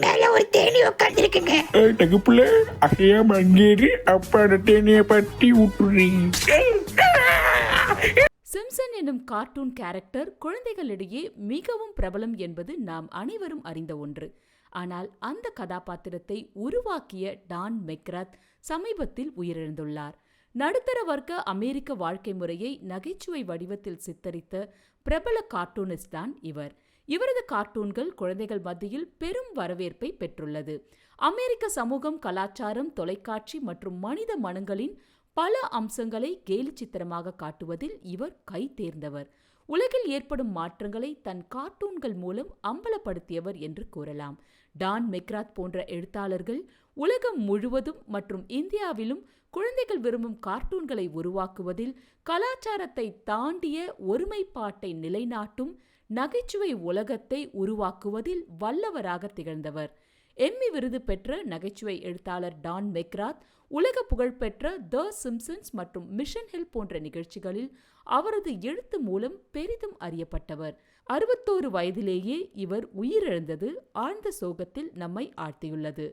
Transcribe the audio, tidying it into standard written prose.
மேல ஒரு தேனி உட்காந்துருக்குங்க. தகுப்புல அசையா மங்கேறி அப்பாட தேனிய பத்தி விட்டுறீங்க. சிம்சன் என்னும் கார்ட்டூன் கேரக்டர் குழந்தைகளிடையே மிகவும் பிரபலம் என்பது நாம் அனைவரும் அறிந்த ஒன்று. ஆனால் அந்த கதாபாத்திரத்தை உருவாக்கிய டான் மெக்ராத் சமீபத்தில் உயிரிழந்துள்ளார். நடுத்தர வர்க்க அமெரிக்க வாழ்க்கை முறையை நகைச்சுவை வடிவத்தில் சித்தரித்த பிரபல கார்ட்டூனிஸ்ட் தான் இவர். இவரது கார்ட்டூன்கள் குழந்தைகள் மத்தியில் பெரும் வரவேற்பை பெற்றுள்ளது. அமெரிக்க சமூகம், கலாச்சாரம், தொலைக்காட்சி மற்றும் மனித மனங்களின் பல அம்சங்களை கேலி சித்திரமாக காட்டுவதில் இவர் கை தேர்ந்தவர். உலகில் ஏற்படும் மாற்றங்களை தன் கார்ட்டூன்கள் மூலம் அம்பலப்படுத்தியவர் என்று கூறலாம். டான் மெக்ராத் போன்ற எழுத்தாளர்கள் உலகம் முழுவதும் மற்றும் இந்தியாவிலும் குழந்தைகள் விரும்பும் கார்ட்டூன்களை உருவாக்குவதில் கலாச்சாரத்தை தாண்டிய ஒருமைப்பாட்டை நிலைநாட்டும் நகைச்சுவை உலகத்தை உருவாக்குவதில் வல்லவராக திகழ்ந்தவர். எம்மி விருது பெற்ற நகைச்சுவை எழுத்தாளர் டான் மெக்ராத் உலக புகழ்பெற்ற த சிம்சன்ஸ் மற்றும் மிஷன் ஹில் போன்ற நிகழ்ச்சிகளில் அவரது எழுத்து மூலம் பெரிதும் அறியப்பட்டவர். 61 வயதிலேயே இவர் உயிரிழந்தது ஆழ்ந்த சோகத்தில் நம்மை ஆழ்த்தியுள்ளது.